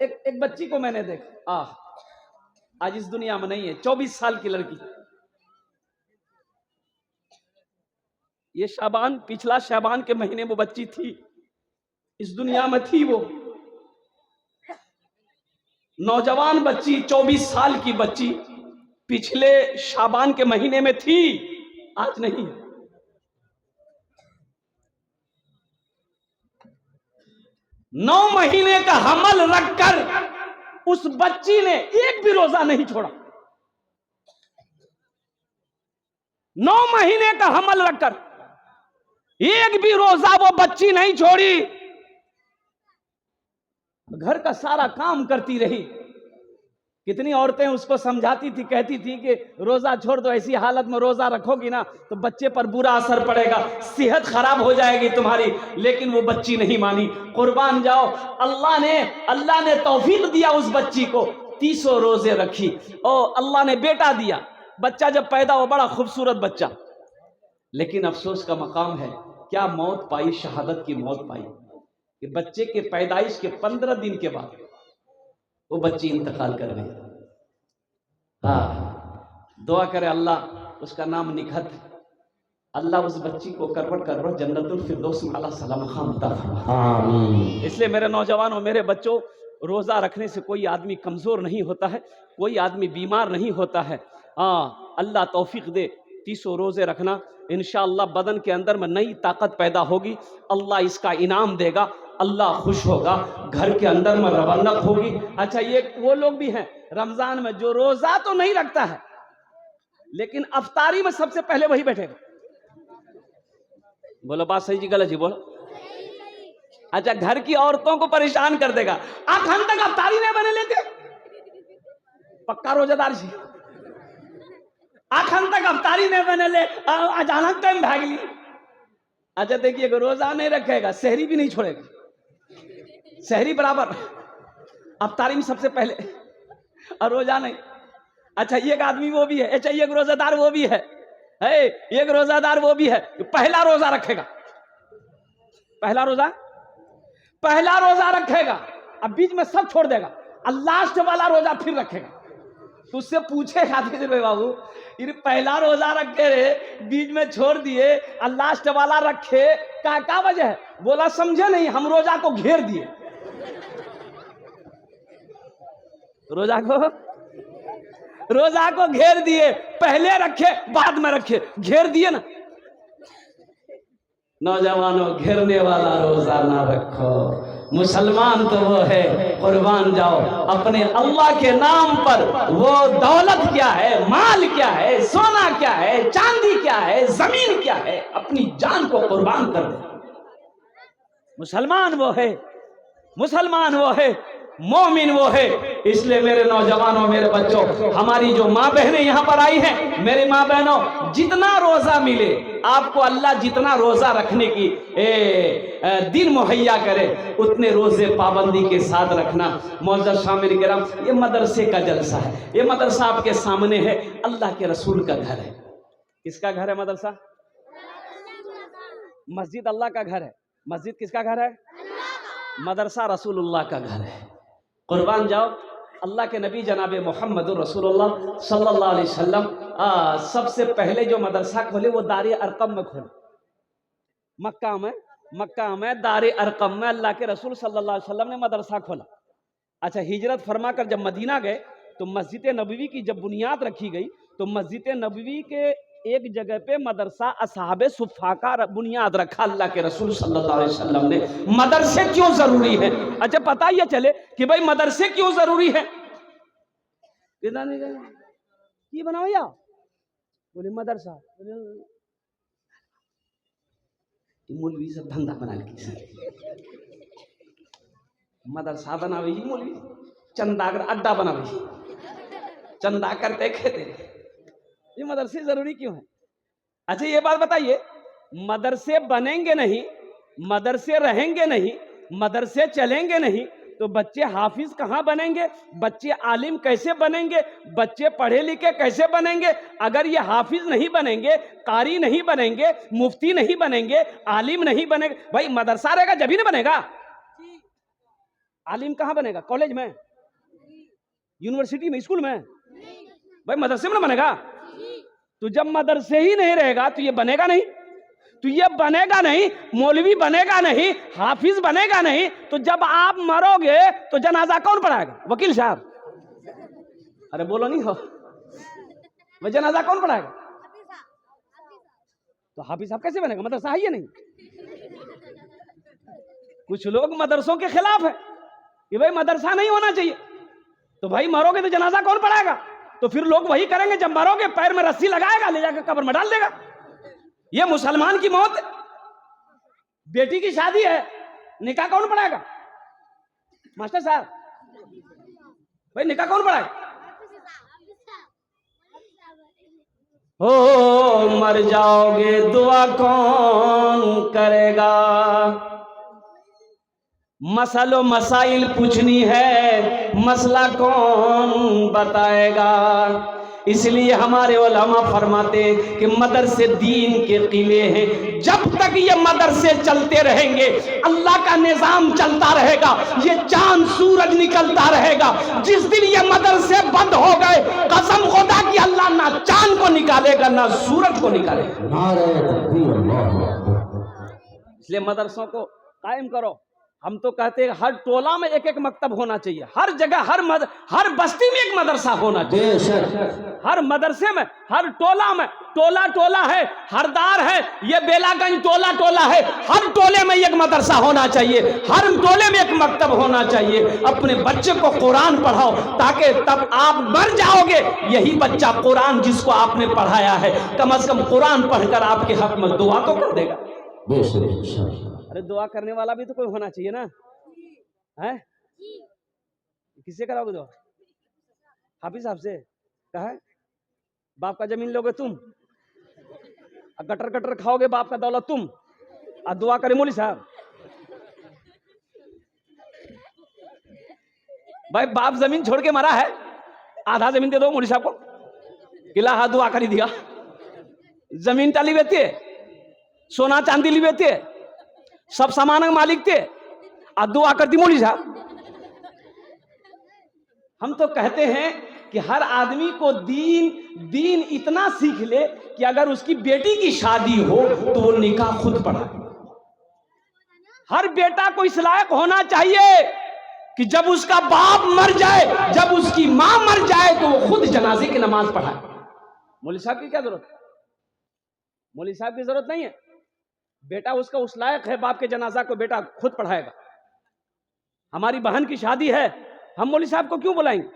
ایک بچی کو میں نے دیکھا، آج اس دنیا میں نہیں ہے، 24 سال کی لڑکی، یہ پچھلا شعبان کے مہینے وہ بچی تھی، اس دنیا میں تھی، وہ نوجوان بچی 24 سال کی بچی پچھلے شعبان کے مہینے میں تھی، آج نہیں۔ 9 مہینے کا حمل رکھ کر اس بچی نے ایک بھی روزہ نہیں چھوڑا، 9 مہینے کا حمل رکھ کر ایک بھی روزہ وہ بچی نہیں چھوڑی، گھر کا سارا کام کرتی رہی۔ کتنی عورتیں اس کو سمجھاتی تھی، کہتی تھی کہ روزہ چھوڑ دو، ایسی حالت میں روزہ رکھو گی نا تو بچے پر برا اثر پڑے گا، صحت خراب ہو جائے گی تمہاری، لیکن وہ بچی نہیں مانی۔ قربان جاؤ، اللہ نے توفیق دیا اس بچی کو، 30 روزے رکھی، اور اللہ نے بیٹا دیا، بچہ جب پیدا ہو بڑا خوبصورت بچہ، لیکن افسوس کا مقام ہے، کیا موت پائی، شہادت کی موت پائی کہ بچے کے پیدائش کے 15 دن کے بعد وہ بچی انتقال کر گئی۔ دعا کرے اللہ اس کا نام نکھت، اللہ اس بچی کو کروڑ کروڑ جنت الفردوس میں اعلیٰ سلام خان عطا فرمائے، آمین۔ اس لیے میرے نوجوانوں، میرے بچوں، روزہ رکھنے سے کوئی آدمی کمزور نہیں ہوتا ہے، کوئی آدمی بیمار نہیں ہوتا ہے۔ اللہ توفیق دے 30 روزے رکھنا، انشاءاللہ بدن کے اندر میں نئی طاقت پیدا ہوگی، اللہ اس کا انعام دے گا، اللہ خوش ہوگا، گھر کے اندر میں رونق ہوگی۔ اچھا، یہ وہ لوگ بھی ہیں رمضان میں جو روزہ تو نہیں رکھتا ہے لیکن افطاری میں سب سے پہلے وہی بیٹھے گا۔ بولو بات صحیح جی غلط جی بولو۔ اچھا، گھر کی عورتوں کو پریشان کر دے گا، 8 گھنٹے تک افطاری نہیں بنے لیتے، پکا روزہ دار جی، 8 گھنٹے تک افطاری نہیں بنے لے، اچانک ٹائم بھاگ لی۔ اچھا دیکھیے، کہ روزہ نہیں رکھے گا، سحری بھی نہیں چھوڑے گا، سحری برابر، افطاری میں سب سے پہلے، اور روزہ نہیں۔ اچھا، ایک آدمی وہ بھی ہے، اچھا ایک روزہ دار وہ بھی ہے، ایک روزہ دار وہ بھی ہے پہلا روزہ رکھے گا، پہلا روزہ رکھے گا، اب بیچ میں سب چھوڑ دے گا، لاسٹ والا روزہ پھر رکھے گا۔ تو اس سے پوچھے خاطر بابو، یہ پہلا روزہ رکھے رہے، بیچ میں چھوڑ دیے، لاسٹ والا رکھے، کیا وجہ ہے؟ بولا سمجھے نہیں، ہم روزہ کو گھیر دیے، روزہ کو گھیر دیے، پہلے رکھے بعد میں رکھے، گھیر دیے نا۔ نوجوانوں، گھیرنے والا روزہ نہ رکھو، مسلمان تو وہ ہے، قربان جاؤ اپنے اللہ کے نام پر، وہ دولت کیا ہے، مال کیا ہے، سونا کیا ہے، چاندی کیا ہے، زمین کیا ہے، اپنی جان کو قربان کر دے۔ مسلمان وہ ہے، مومن وہ ہے۔ اس لیے میرے نوجوانوں، میرے بچوں، ہماری جو ماں بہنیں یہاں پر آئی ہیں، میری ماں بہنوں، جتنا روزہ ملے آپ کو، اللہ جتنا روزہ رکھنے کی دن مہیا کرے، اتنے روزے پابندی کے ساتھ رکھنا۔ معزز شامعین کرام، یہ مدرسے کا جلسہ ہے، یہ مدرسہ آپ کے سامنے ہے، اللہ کے رسول کا گھر ہے۔ کس کا گھر ہے مدرسہ؟ مسجد اللہ کا گھر ہے، مسجد کس کا گھر ہے؟ مدرسہ رسول اللہ کا گھر ہے۔ قربان جاؤ، اللہ کے نبی جناب محمد رسول اللہ صلی اللہ علیہ وسلم سب سے پہلے جو مدرسہ کھولے وہ دار ارقم میں کھولے، مکہ میں دار ارقم میں اللہ کے رسول صلی اللہ علیہ وسلم نے مدرسہ کھولا۔ اچھا، ہجرت فرما کر جب مدینہ گئے تو مسجد نبوی کی جب بنیاد رکھی گئی تو مسجد نبوی کے ایک جگہ پہ مدرسہ اصحاب صفہ کا بنیاد رکھا اللہ کے رسول صلی اللہ علیہ وسلم نے۔ مدرسے کیوں ضروری ہے؟ اچھا، پتہ یہ چلے کہ بھائی مدرسے کیوں ضروری ہے؟ کی بناؤ یا بولے مدرسہ، مولوی سے دھندا بنا لی، مدرسہ بناوی ہی مولوی، چندہ اگر اڈا بناوی، چندہ کرتے کھیتے، یہ مدرسے ضروری کیوں ہیں؟ اچھا یہ بات بتائیے، مدرسے بنیں گے نہیں، مدرسے رہیں گے نہیں، مدرسے چلیں گے نہیں تو بچے حافظ کہاں بنیں گے؟ بچے عالم کیسے بنیں گے؟ بچے پڑھے لکھے کیسے بنیں گے؟ اگر یہ حافظ نہیں بنیں گے، قاری نہیں بنیں گے، مفتی نہیں بنیں گے، عالم نہیں بنیں گے، بھائی مدرسہ رہے گا جب ہی نہیں بنے گا۔ عالم کہاں بنے گا؟ کالج میں، یونیورسٹی میں، اسکول میں؟ بھائی مدرسے میں نہ بنے گا؟ تو جب مدرسے ہی نہیں رہے گا تو یہ بنے گا نہیں، تو یہ بنے گا نہیں، مولوی بنے گا نہیں، حافظ بنے گا نہیں، تو جب آپ مرو گے تو جنازہ کون پڑھائے گا؟ وکیل صاحب، ارے بولو نہیں ہو، وہ جنازہ کون پڑھائے گا؟ تو حافظ صاحب کیسے بنے گا؟ مدرسہ ہے یہ نہیں۔ کچھ لوگ مدرسوں کے خلاف ہے کہ بھائی مدرسہ نہیں ہونا چاہیے، تو بھائی مرو گے تو جنازہ کون پڑھائے گا؟ تو پھر لوگ وہی کریں گے، جب مرو گے پیر میں رسی لگائے گا، لے جا کے قبر میں ڈال دے گا۔ یہ مسلمان کی موت، بیٹی کی شادی ہے، نکاح کون پڑھائے گا؟ ماسٹر صاحب بھائی نکاح کون پڑھائے گا؟ ہو مر جاؤ گے دعا کون کرے گا؟ مسئلہ و مسائل پوچھنی ہے، مسئلہ کون بتائے گا؟ اس لیے ہمارے علماء فرماتے کہ مدرسے دین کے قلعے ہیں، جب تک یہ مدرسے چلتے رہیں گے اللہ کا نظام چلتا رہے گا، یہ چاند سورج نکلتا رہے گا۔ جس دن یہ مدرسے بند ہو گئے، قسم خدا کی اللہ نہ چاند کو نکالے گا نہ سورج کو نکالے گا۔ نعرہ تکبیر، اللہ اکبر۔ اس لیے مدرسوں کو قائم کرو۔ ہم تو کہتے ہیں ہر ٹولہ میں ایک ایک مکتب ہونا چاہیے، ہر جگہ ہر بستی میں ایک مدرسہ ہونا چاہیے، ہر مدرسے میں، ہر ٹولہ میں، ٹولہ ہے، ہردار ہے، یہ بیلا گنج ٹولہ ہے، ہر ٹولے میں ایک مدرسہ ہونا چاہیے، ہر ٹولے میں ایک مکتب ہونا چاہیے۔ اپنے بچے کو قرآن پڑھاؤ تاکہ تب آپ مر جاؤ گے یہی بچہ قرآن جس کو آپ نے پڑھایا ہے کم از کم قرآن پڑھ کر آپ کے حق میں دعا تو کر دے گا۔ ارے دعا کرنے والا بھی تو کوئی ہونا چاہیے نا، کس سے کراؤ گے دعا؟ حافظ صاحب سے؟ کہا ہے باپ کا زمین لوگے تم، گٹر کھاؤ گے باپ کا دولت تم، اور دعا کرے مولوی صاحب؟ بھائی باپ زمین چھوڑ کے مرا ہے، آدھا زمین دے دو مولوی صاحب کو، قلعہ ہاں دعا کری دیا، زمین ٹالی بیتی ہے، سونا چاندی لی بیتی ہے، سب سامان کا مالک تھے، اور دعا کرتی مولوی صاحب۔ ہم تو کہتے ہیں کہ ہر آدمی کو دین اتنا سیکھ لے کہ اگر اس کی بیٹی کی شادی ہو تو وہ نکاح خود پڑھائے۔ ہر بیٹا کو اس لائق ہونا چاہیے کہ جب اس کا باپ مر جائے، جب اس کی ماں مر جائے تو وہ خود جنازے کی نماز پڑھائے۔ مولوی صاحب کی کیا ضرورت ہے؟ مولوی صاحب کی ضرورت نہیں ہے، بیٹا اس کا اس لائق ہے، باپ کے جنازہ کو بیٹا خود پڑھائے گا۔ ہماری بہن کی شادی ہے، ہم مولوی صاحب کو کیوں بلائیں گے؟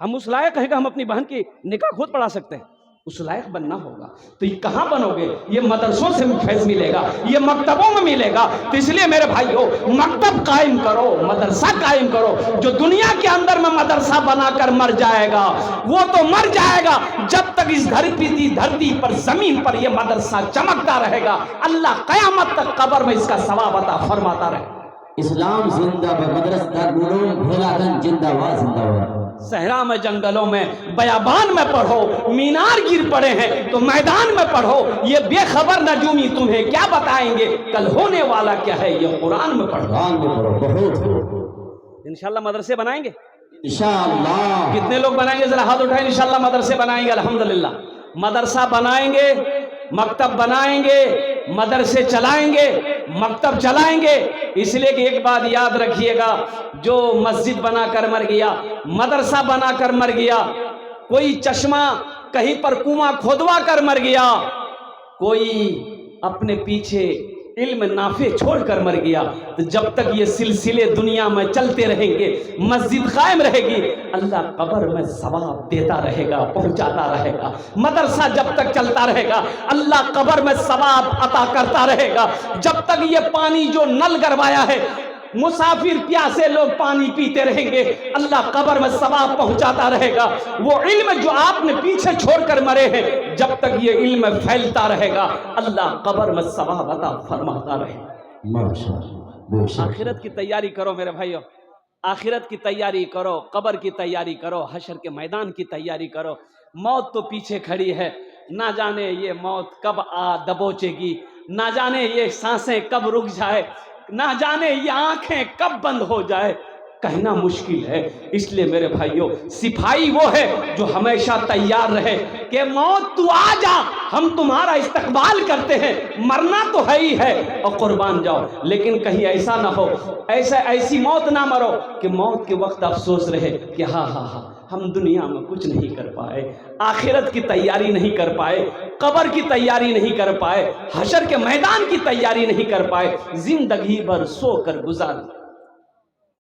ہم اس لائق ہیں کہ ہم اپنی بہن کی نکاح خود پڑھا سکتے ہیں، اس لائق بننا ہوگا۔ تو یہ کہاں بنو گے؟ یہ مدرسوں سے فیض ملے گا، یہ مکتبوں میں ملے گا۔ تو اس لیے میرے بھائیو مکتب قائم کرو، مدرسہ قائم کرو۔ جو دنیا کے اندر میں مدرسہ بنا کر مر جائے گا وہ تو مر جائے گا، جب تک اس دھرتی پر زمین پر یہ مدرسہ چمکتا رہے گا اللہ قیامت تک قبر میں اس کا ثواب عطا فرماتا رہے گا۔ اسلام زندہ باد، مدرسہ دارالعلوم بھولا گنج زندہ باد، زندہ باد۔ صحرا میں، جنگلوں میں، بیابان میں پڑھو، مینار گر پڑے ہیں تو میدان میں پڑھو۔ یہ بے خبر نجومی تمہیں کیا بتائیں گے کل ہونے والا کیا ہے، یہ قرآن میں پڑھو۔ انشاءاللہ مدرسے بنائیں گے انشاءاللہ۔ کتنے لوگ بنائیں گے؟ ذرا ہاتھ اٹھائیں۔ انشاءاللہ مدرسے بنائیں گے، الحمدللہ مدرسہ بنائیں گے، مکتب بنائیں گے، مدرسے چلائیں گے، مکتب چلائیں گے۔ اس لیے کہ ایک بات یاد رکھیے گا، جو مسجد بنا کر مر گیا، مدرسہ بنا کر مر گیا، کوئی چشمہ کہیں پر کنواں کھودوا کر مر گیا، کوئی اپنے پیچھے علم نافع چھوڑ کر مر گیا، تو جب تک یہ سلسلے دنیا میں چلتے رہیں گے، مسجد قائم رہے گی، اللہ قبر میں ثواب دیتا رہے گا، پہنچاتا رہے گا۔ مدرسہ جب تک چلتا رہے گا اللہ قبر میں ثواب عطا کرتا رہے گا۔ جب تک یہ پانی جو نل گروایا ہے، مسافر پیاسے لوگ پانی پیتے رہیں گے، اللہ قبر میں ثواب پہنچاتا رہے گا۔ وہ علم جو آپ نے پیچھے چھوڑ کر مرے ہیں، جب تک یہ علم پھیلتا رہے گا اللہ قبر میں ثواب عطا فرماتا رہے گا۔ آخرت کی تیاری کرو میرے بھائیو، آخرت کی تیاری کرو، قبر کی تیاری کرو، حشر کے میدان کی تیاری کرو۔ موت تو پیچھے کھڑی ہے، نہ جانے یہ موت کب دبوچے گی، نہ جانے یہ سانسیں کب رک جائے، نہ جانے یہ آنکھیں کب بند ہو جائے۔ کہنا مشکل ہے. اس لیے میرے بھائیوں سپاہی وہ ہے جو ہمیشہ تیار رہے کہ موت تو آ جا، ہم تمہارا استقبال کرتے ہیں، مرنا تو ہے ہی ہے اور قربان جاؤ. لیکن کہیں ایسا نہ ہو، ایسی موت نہ مرو کہ موت کے وقت افسوس رہے کہ ہاں ہم دنیا میں کچھ نہیں کر پائے، آخرت کی تیاری نہیں کر پائے، قبر کی تیاری نہیں کر پائے، حشر کے میدان کی تیاری نہیں کر پائے، زندگی بھر سو کر گزار